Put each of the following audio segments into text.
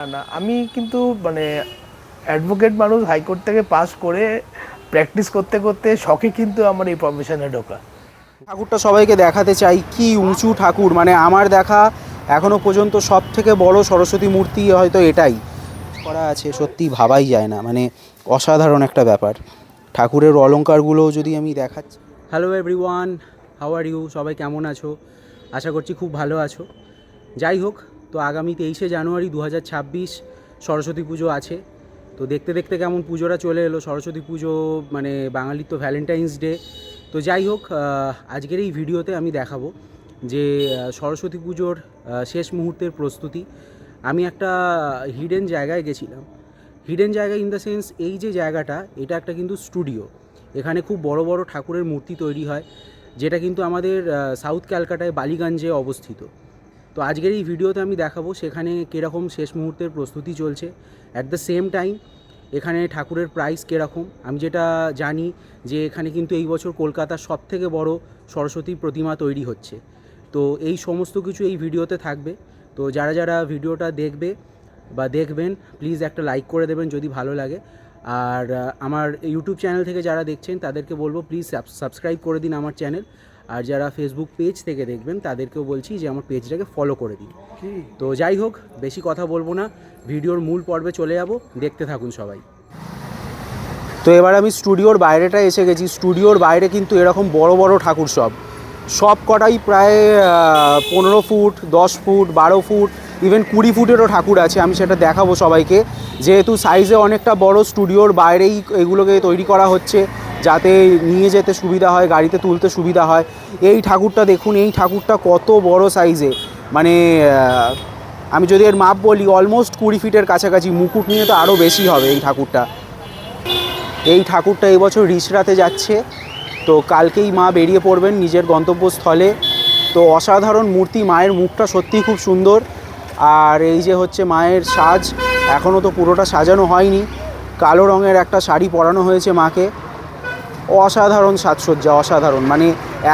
না, আমি কিন্তু মানে অ্যাডভোকেট মানুষ, হাইকোর্ট থেকে পাস করে প্র্যাকটিস করতে করতে শখে কিন্তু আমার এই প্রফেশনে ঢোকা। ঠাকুরটা সবাইকে দেখাতে চাই, কি উঁচু ঠাকুর, মানে আমার দেখা এখনো পর্যন্ত সব থেকে বড় সরস্বতী মূর্তি হয়তো এটাই করা আছে। সত্যি ভাবাই যায় না, মানে অসাধারণ একটা ব্যাপার। ঠাকুরের অলংকারগুলো যদি আমি দেখাচ্ছি। Hello everyone, how are you? সবাই কেমন আছো? আশা করছি খুব ভালো আছো। যাই হোক, তো আগামী 23শে জানুয়ারি 2026 সরস্বতী পুজো আছে। তো দেখতে দেখতে কেমন পুজোটা চলে এলো। সরস্বতী পুজো মানে বাঙালির তো ভ্যালেন্টাইন্স ডে। তো যাই হোক, আজকের এই ভিডিওতে আমি দেখাবো যে সরস্বতী পুজোর শেষ মুহূর্তের প্রস্তুতি। আমি একটা হিডেন জায়গায় গেছিলাম। হিডেন জায়গা ইন দ্য সেন্স, এই যে জায়গাটা, এটা একটা কিন্তু স্টুডিও। এখানে খুব বড় বড় ঠাকুরের মূর্তি তৈরি হয়, যেটা কিন্তু আমাদের সাউথ ক্যালকাটায় বালিগঞ্জে অবস্থিত। তো আজকের এই ভিডিওতে আমি দেখাবো সেখানে কীরকম শেষ মুহূর্তের প্রস্তুতি চলছে। অ্যাট দ্য সেম টাইম এখানে ঠাকুরের প্রাইস কীরকম। আমি যেটা জানি যে এখানে কিন্তু এই বছর কলকাতার সবথেকে বড় সরস্বতী প্রতিমা তৈরি হচ্ছে। তো এই সমস্ত কিছু এই ভিডিওতে থাকবে। তো যারা যারা ভিডিওটা দেখবে বা দেখবেন, প্লিজ একটা লাইক করে দেবেন যদি ভালো লাগে। আর আমার ইউটিউব চ্যানেল থেকে যারা দেখছেন তাদেরকে বলবো প্লিজ সাবস্ক্রাইব করে দিন আমার চ্যানেল। আর যারা ফেসবুক পেজ থেকে দেখবেন তাদেরকেও বলছি যে আমার পেজটাকে ফলো করে দিন। তো যাই হোক, বেশি কথা বলবো না, ভিডিওর মূল পর্বে চলে যাব, দেখতে থাকুন সবাই। তো এবার আমি স্টুডিওর বাইরেটা এসে গেছি। স্টুডিওর বাইরে কিন্তু এরকম বড় বড় ঠাকুর সব কটাই প্রায় 15 ফুট, 10 ফুট, 12 ফুট, ইভেন 20 ফুটেরও ঠাকুর আছে। আমি সেটা দেখাবো সবাইকে। যেহেতু সাইজে অনেকটা বড়, স্টুডিওর বাইরেই এগুলোকে তৈরি করা হচ্ছে যাতে নিয়ে যেতে সুবিধা হয়, গাড়িতে তুলতে সুবিধা হয়। এই ঠাকুরটা দেখুন, এই ঠাকুরটা কত বড় সাইজে, মানে আমি যদি এর মাপ বলি অলমোস্ট 20 ফিটের কাছাকাছি। মুকুট নিয়ে তো আরও বেশি হবে এই ঠাকুরটা। এই ঠাকুরটা এবছর রিষড়াতে যাচ্ছে, তো কালকেই মা বেরিয়ে পড়বেন নিজের গন্তব্যস্থলে। তো অসাধারণ মূর্তি, মায়ের মুখটা সত্যিই খুব সুন্দর। আর এই যে হচ্ছে মায়ের সাজ, এখনও তো পুরোটা সাজানো হয়নি। কালো রঙের একটা শাড়ি পরানো হয়েছে মাকে। অসাধারণ সাজসজ্জা, অসাধারণ, মানে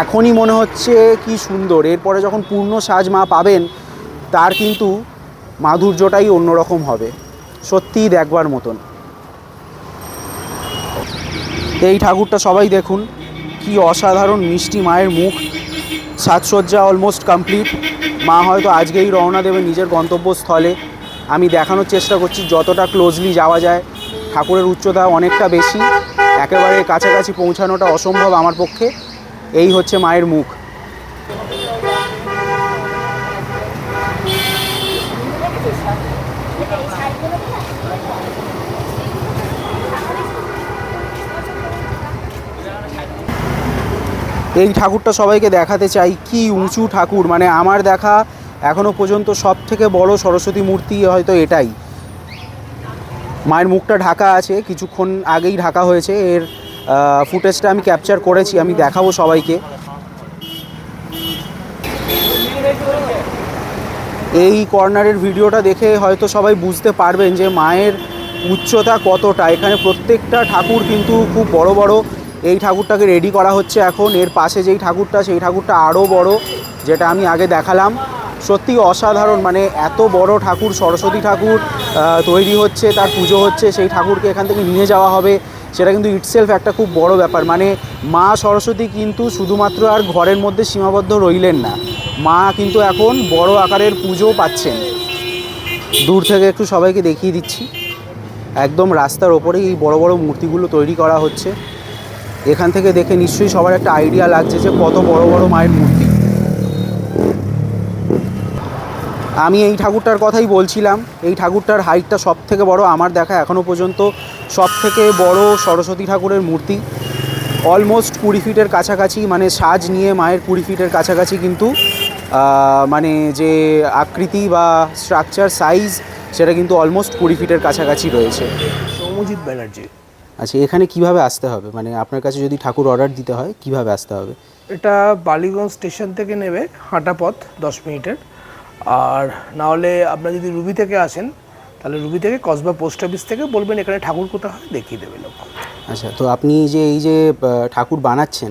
এখনই মনে হচ্ছে কি সুন্দর। এরপরে যখন পূর্ণ সাজ মা পাবেন, তার কিন্তু মাধুর্যটাই অন্যরকম হবে, সত্যিই দেখবার মতন। এই ঠাকুরটা সবাই দেখুন, কি অসাধারণ মিষ্টি মায়ের মুখ। সাজসজ্জা অলমোস্ট কমপ্লিট। মা হয়তো আজকেই রওনা দেবে নিজের গন্তব্যস্থলে। আমি দেখানোর চেষ্টা করছি যতটা ক্লোজলি যাওয়া যায়। ঠাকুরের উচ্চতা অনেকটা বেশি, একেবারে কাছাকাছি পৌঁছানোটা অসম্ভব আমার পক্ষে। এই হচ্ছে মায়ের মুখ। এই ঠাকুরটা সবাইকে দেখাতে চাই, কি উঁচু ঠাকুর, মানে আমার দেখা এখনো পর্যন্ত সব থেকে বড় সরস্বতী মূর্তি হয়তো এটাই। মায়ের মুখটা ঢাকা আছে, কিছুক্ষণ আগেই ঢাকা হয়েছে। এর ফুটেজটা আমি ক্যাপচার করেছি, আমি দেখাবো সবাইকে। এই কর্নারের ভিডিওটা দেখে হয়তো সবাই বুঝতে পারবেন যে মায়ের উচ্চতা কতটা। এখানে প্রত্যেকটা ঠাকুর কিন্তু খুব বড় বড়। এই ঠাকুরটাকে রেডি করা হচ্ছে এখন। এর পাশে যেই ঠাকুরটা, সেই ঠাকুরটা আরও বড়, যেটা আমি আগে দেখালাম। সত্যি অসাধারণ, মানে এত বড় ঠাকুর, সরস্বতী ঠাকুর তৈরি হচ্ছে, তার পুজো হচ্ছে, সেই ঠাকুরকে এখান থেকে নিয়ে যাওয়া হবে, সেটা কিন্তু ইটসেলফ একটা খুব বড় ব্যাপার। মানে মা সরস্বতী কিন্তু শুধুমাত্র আর ঘরের মধ্যে সীমাবদ্ধ রইলেন না, মা কিন্তু এখন বড় আকারের পুজো পাচ্ছেন। দূর থেকে একটু সবাইকে দেখিয়ে দিচ্ছি, একদম রাস্তার ওপরেই এই বড় বড় মূর্তিগুলো তৈরি করা হচ্ছে। এখান থেকে দেখে নিশ্চয়ই সবার একটা আইডিয়া লাগছে যে কত বড় বড় মায়ের মূর্তি। আমি এই ঠাকুরটার কথাই বলছিলাম। এই ঠাকুরটার হাইটটা সব থেকে বড় আমার দেখা এখনও পর্যন্ত সব থেকে বড় সরস্বতী ঠাকুরের মূর্তি। অলমোস্ট 20 ফিটের কাছাকাছি, মানে সাজ নিয়ে মায়ের 20 ফিটের কাছাকাছি কিন্তু মানে যে আকৃতি বা স্ট্রাকচার সাইজ, সেটা কিন্তু অলমোস্ট 20 ফিটের কাছাকাছি রয়েছে। সৌম্যজিৎ ব্যানার্জি। আচ্ছা, এখানে কিভাবে আসতে হবে, মানে আপনার কাছে যদি ঠাকুর অর্ডার দিতে হয় কিভাবে আসতে হবে? এটা বালিগঞ্জ স্টেশন থেকে নেবে, হাঁটা পথ 10 মিনিটের। আর না হলে আপনারা যদি রুবি থেকে আসেন, তাহলে রুবি থেকে কসবা পোস্ট অফিস থেকে বলবেন এখানে ঠাকুর কোথা হয়, দেখিয়ে দেবে লোক। আচ্ছা, তো আপনি যে এই যে ঠাকুর বানাচ্ছেন,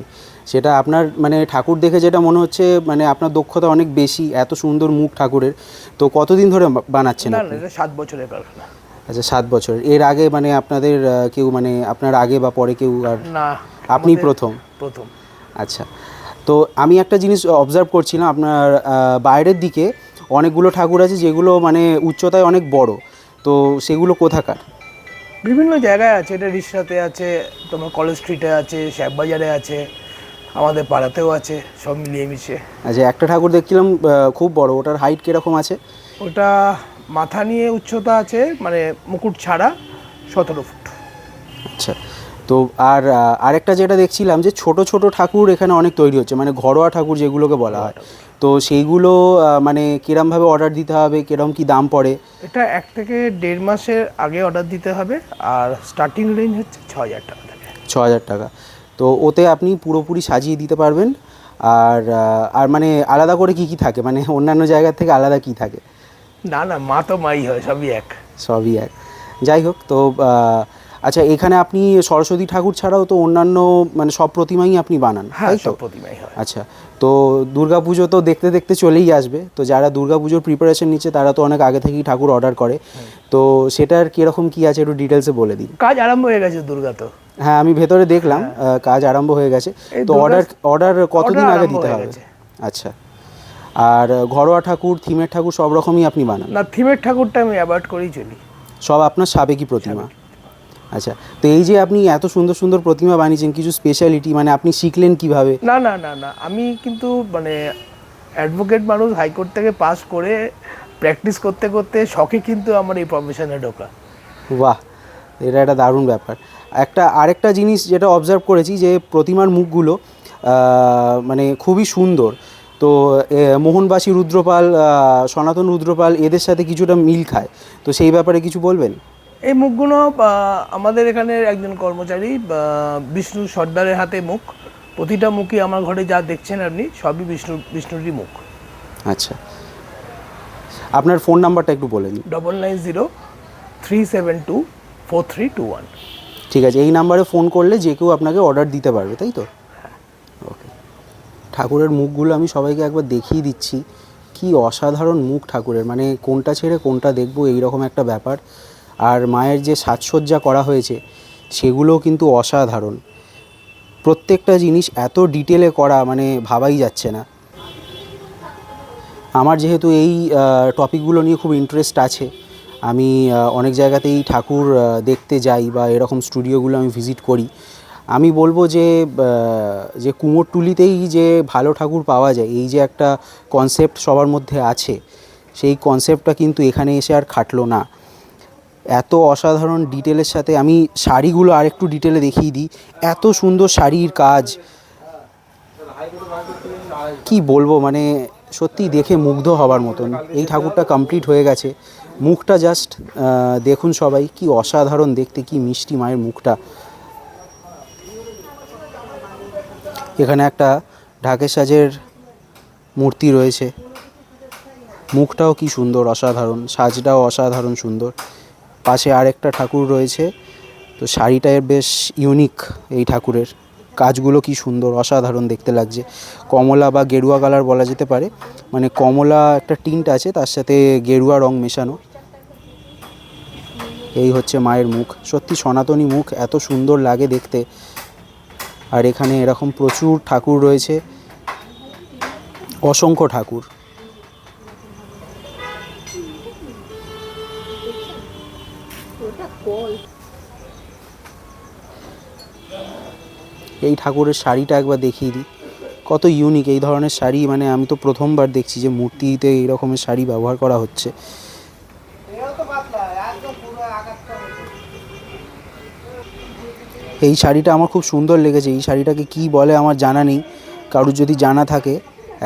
সেটা আপনার মানে ঠাকুর দেখে যেটা মনে হচ্ছে মানে আপনার দক্ষতা অনেক বেশি, এত সুন্দর মুখ ঠাকুরের। তো কতদিন ধরে বানাচ্ছেন না না, আপনি? এটা 7 বছরের কারখানা। আচ্ছা, 7 বছর। এর আগে মানে আপনাদের কেউ মানে আপনার আগে বা পরে কেউ আর? না, আপনি আমাদের প্রথম? প্রথম। আচ্ছা, তো আমি একটা জিনিস অবজার্ভ করছিলাম, আপনার বাইরের দিকে অনেকগুলো ঠাকুর আছে যেগুলো মানে উচ্চতায় অনেক বড়, তো সেগুলো কোথাকার? বিভিন্ন জায়গায় আছে, এটা রিষড়াতে আছে, তোমার কলেজ স্ট্রিটে আছে, শ্যামবাজারে আছে, আমাদের পাড়াতেও আছে, সব মিলিয়ে মিশিয়ে। আচ্ছা, একটা ঠাকুর দেখছিলাম খুব বড়, ওটার হাইট কীরকম আছে? ওটা মাথা নিয়ে উচ্চতা আছে, মানে মুকুট ছাড়া 17 ফুট। আচ্ছা, তো আর আরেকটা যেটা দেখছিলাম যে ছোট ছোট ঠাকুর এখানে অনেক তৈরি হচ্ছে, মানে ঘরোয়া ঠাকুর যেগুলোকে বলা হয়, তো সেইগুলো মানে কিরমভাবে অর্ডার দিতে হবে, কিরম কি দাম পড়ে? এটা 1 থেকে 1.5 মাসের আগে অর্ডার দিতে হবে, আর স্টার্টিং রেঞ্জ হচ্ছে 6,000 টাকা থেকে। 6,000 টাকা। তো ওতে আপনি পুরোপুরি সাজিয়ে দিতে পারবেন। আর আর মানে আলাদা করে কি কি থাকে, মানে অন্যান্য জায়গার থেকে আলাদা কি থাকে? না না, মা তো মাই হয়, সবই এক। সবই এক। যাই হোক, তো আচ্ছা, এখানে আপনি সরস্বতী ঠাকুর ছাড়াও তো অন্যান্য মানে সব প্রতিমাই আপনি বানান, হ্যাঁ, তাই তো? সব প্রতিমাই হয়। আচ্ছা, তো দুর্গাপুজো তো দেখতে দেখতে চলেই আসবে, তো যারা দুর্গাপুজোর প্রিপারেশন নিচ্ছে তারা তো অনেক আগে থেকেই ঠাকুর অর্ডার করে, তো সেটার কীরকম কী আছে একটু ডিটেলসে বলে দিন। কাজ আরম্ভ হয়ে গেছে দুর্গা তো। হ্যাঁ, আমি ভেতরে দেখলাম কাজ আরম্ভ হয়ে গেছে। এই তো অর্ডার কতদিন আগে আরম্ভ দিতে হয়ে হবে? গেছে। আচ্ছা, আর ঘরোয়া ঠাকুর, থিমের ঠাকুর সব রকমই আপনি বানান? না, থিমের ঠাকুরটা আমি অ্যাভয়েড করেই চলি। সব আপনার সাবেকি প্রতিমা? আচ্ছা, তো এই যে আপনি এত সুন্দর সুন্দর প্রতিমা বানিয়েছেন, কিছু স্পেশালিটি মানে আপনি শিখলেন কিভাবে? না না না না, আমি কিন্তু মানে অ্যাডভোকেট মানুষ, হাইকোর্ট থেকে পাস করে প্র্যাকটিস করতে করতে শখে কিন্তু আমার এই প্রফেশনে ঢোকা। বাহ, এটা একটা দারুণ ব্যাপার। আরেকটা জিনিস যেটা অবজার্ভ করেছি যে প্রতিমার মুখগুলো মানে খুবই সুন্দর। তো মোহনবাসী রুদ্রপাল, সনাতন রুদ্রপাল এদের সাথে কিছুটা মিল খায়, তো সেই ব্যাপারে কিছু বলবেন? এই মুখগুলো আমাদের এখানের একজন কর্মচারী বিষ্ণু সর্দারের হাতে মুখ। প্রতিটা মুখই আমার ঘরে যা দেখছেন আপনি, সবই বিষ্ণুরই মুখ। আচ্ছা, আপনার ফোন নাম্বারটা একটু বলে দিন। 9903724321। ঠিক আছে, এই নাম্বারে ফোন করলে যে কেউ আপনাকে অর্ডার দিতে পারবে, তাই তো? ওকে। ঠাকুরের মুখগুলো আমি সবাইকে একবার দেখিয়ে দিচ্ছি, কি অসাধারণ মুখ ঠাকুরের, মানে কোনটা ছেড়ে কোনটা দেখবো এইরকম একটা ব্যাপার। আর মায়ের যে সাজসজ্জা করা হয়েছে সেগুলোও কিন্তু অসাধারণ, প্রত্যেকটা জিনিস এত ডিটেলে করা মানে ভাবাই যাচ্ছে না। আমার যেহেতু এই টপিকগুলো নিয়ে খুব ইন্টারেস্ট আছে, আমি অনেক জায়গাতেই ঠাকুর দেখতে যাই বা এরকম স্টুডিওগুলো আমি ভিজিট করি, আমি বলবো যে যে কুমোরটুলিতেই যে ভালো ঠাকুর পাওয়া যায় এই যে একটা কনসেপ্ট সবার মধ্যে আছে, সেই কনসেপ্টটা কিন্তু এখানে এসে আর খাটলো না। এত অসাধারণ ডিটেলের সাথে, আমি শাড়িগুলো আরেকটু ডিটেলে দেখিয়ে দিই, এত সুন্দর শাড়ির কাজ, কি বলবো, মানে সত্যি দেখে মুগ্ধ হবার মতন। এই ঠাকুরটা কমপ্লিট হয়ে গেছে, মুখটা জাস্ট দেখুন সবাই, কি অসাধারণ দেখতে, কি মিষ্টি মায়ের মুখটা। এখানে একটা ঢাকের সাজের মূর্তি রয়েছে, মুখটাও কি সুন্দর, অসাধারণ, সাজটাও অসাধারণ সুন্দর। পাশে আরেকটা ঠাকুর রয়েছে, তো শাড়িটা এর বেশ ইউনিক, এই ঠাকুরের কাজগুলো কি সুন্দর, অসাধারণ দেখতে লাগছে। কমলা বা গেরুয়া কালার বলা যেতে পারে, মানে কমলা একটা টিন্ট আছে, তার সাথে গেরুয়া রং মেশানো। এই হচ্ছে মায়ের মুখ, সত্যি সনাতনী মুখ, এত সুন্দর লাগে দেখতে। আর এখানে এরকম প্রচুর ঠাকুর রয়েছে, অসংখ্য ঠাকুর। এই ঠাকুরের শাড়িটা একবার দেখিয়ে দিই, কত ইউনিক এই ধরনের শাড়ি, মানে আমি তো প্রথমবার দেখছি যে মূর্তিতে এই রকমের শাড়ি ব্যবহার করা হচ্ছে। এই শাড়িটা আমার খুব সুন্দর লেগেছে, এই শাড়িটাকে কি বলে আমার জানা নেই, কারোর যদি জানা থাকে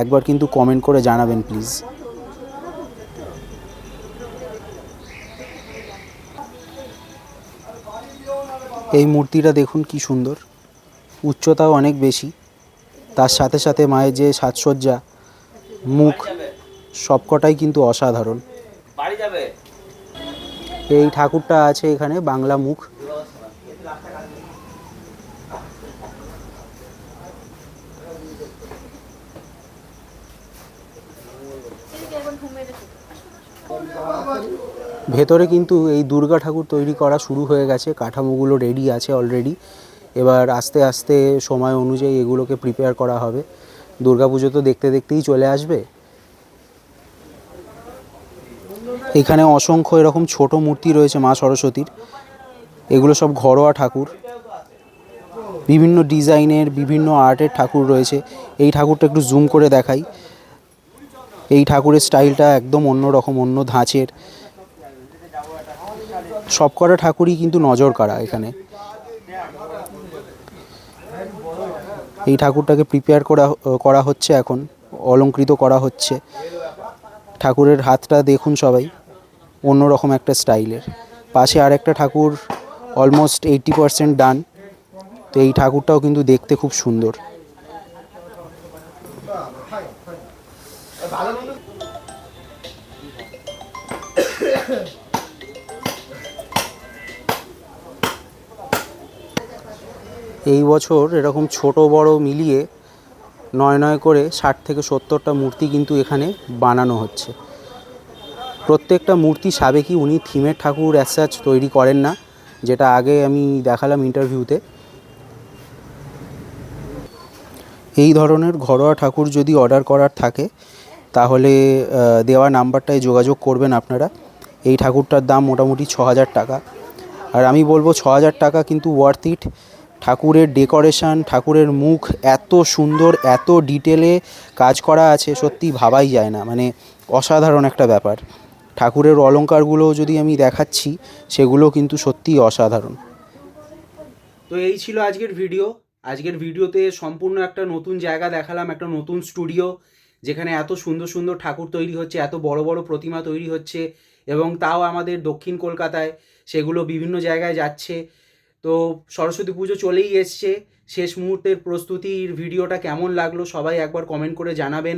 একবার কিন্তু কমেন্ট করে জানাবেন প্লিজ। এই মূর্তিটা দেখুন কি সুন্দর, উচ্চতাও অনেক বেশি, তার সাথে সাথে মায়ের যে সাজসজ্জা, মুখ, সবকটাই কিন্তু অসাধারণ। এই ঠাকুরটা আছে এখানে বাংলা মুখ, ভেতরে কিন্তু এই দুর্গা ঠাকুর তৈরি করা শুরু হয়ে গেছে, কাঠামোগুলো রেডি আছে অলরেডি। এবার আস্তে আস্তে সময় অনুযায়ী এগুলোকে প্রিপেয়ার করা হবে। দুর্গাপুজো তো দেখতে দেখতেই চলে আসবে। এখানে অসংখ্য এরকম ছোট মূর্তি রয়েছে মা সরস্বতীর। এগুলো সব ঘরোয়া ঠাকুর, বিভিন্ন ডিজাইনের বিভিন্ন আর্টের ঠাকুর রয়েছে। এই ঠাকুরটা একটু জুম করে দেখাই। এই ঠাকুরের স্টাইলটা একদম অন্য রকম, অন্য ধাঁচের। সব কটা ঠাকুরই কিন্তু নজর কাড়া এখানে। এই ঠাকুরটাকে প্রিপেয়ার করা হচ্ছে এখন, অলংকৃত করা হচ্ছে। ঠাকুরের হাতটা দেখুন সবাই, অন্যরকম একটা স্টাইলের। পাশে আর একটা ঠাকুর অলমোস্ট 80% ডান। তো এই ঠাকুরটাও কিন্তু দেখতে খুব সুন্দর। এই বছর এরকম ছোট বড় মিলিয়ে নয় করে 60 থেকে 70টা মূর্তি কিন্তু এখানে বানানো হচ্ছে। প্রত্যেকটা মূর্তি সাবেকি, উনি থিমের ঠাকুর অ্যাজ সাচ তৈরি করেন না, যেটা আগে আমি দেখালাম ইন্টারভিউতে। এই ধরনের ঘরোয়া ঠাকুর যদি অর্ডার করার থাকে তাহলে দেওয়া নাম্বারটায় যোগাযোগ করবেন আপনারা। এই ঠাকুরটার দাম মোটামুটি 6000 টাকা। আর আমি বলবো 6000 টাকা কিন্তু ওয়ার্থ ইট। ঠাকুরের ডেকোরেশন, ঠাকুরের মুখ এত সুন্দর, এত ডিটেলে কাজ করা আছে, সত্যি ভাবাই যায় না, মানে অসাধারণ একটা ব্যাপার। ঠাকুরের অলংকারগুলো যদি আমি দেখাচ্ছি, সেগুলো কিন্তু সত্যিই অসাধারণ। তো এই ছিল আজকের ভিডিও। আজকের ভিডিওতে সম্পূর্ণ একটা নতুন জায়গা দেখালাম, একটা নতুন স্টুডিও, যেখানে এত সুন্দর সুন্দর ঠাকুর তৈরি হচ্ছে, এত বড় বড় প্রতিমা তৈরি হচ্ছে, এবং তাও আমাদের দক্ষিণ কলকাতায়। সেগুলো বিভিন্ন জায়গায় যাচ্ছে। তো সরস্বতী পুজো চলেই এসছে, শেষ মুহূর্তের প্রস্তুতির ভিডিওটা কেমন লাগলো সবাই একবার কমেন্ট করে জানাবেন।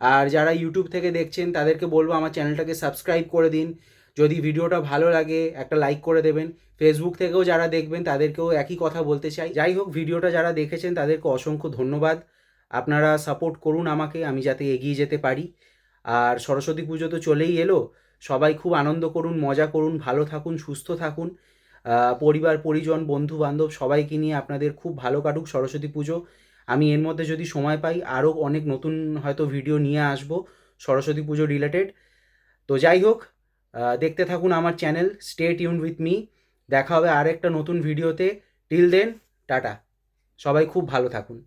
আর যারা ইউটিউব থেকে দেখছেন তাদেরকে বলবো আমার চ্যানেলটাকে সাবস্ক্রাইব করে দিন। যদি ভিডিওটা ভালো লাগে একটা লাইক করে দেবেন। ফেসবুক থেকেও যারা দেখবেন তাদেরকেও একই কথা বলতে চাই। যাই হোক, ভিডিওটা যারা দেখেছেন তাদেরকে অসংখ্য ধন্যবাদ। আপনারা সাপোর্ট করুন আমাকে, আমি যাতে এগিয়ে যেতে পারি। আর সরস্বতী পুজো তো চলেই এলো, সবাই খুব আনন্দ করুন, মজা করুন, ভালো থাকুন, সুস্থ থাকুন। পরিবার পরিজন বন্ধু বান্ধব সবাইকে নিয়ে আপনাদের খুব ভালো কাটুক সরস্বতী পুজো। আমি এর মধ্যে যদি সময় পাই আরও অনেক নতুন হয়তো ভিডিও নিয়ে আসবো সরস্বতী পুজো রিলেটেড। তো যাই হোক, দেখতে থাকুন আমার channel, stay tuned with me. দেখা হবে আরেকটা নতুন ভিডিওতে। Till then, ta-ta. সবাই খুব ভালো থাকুন।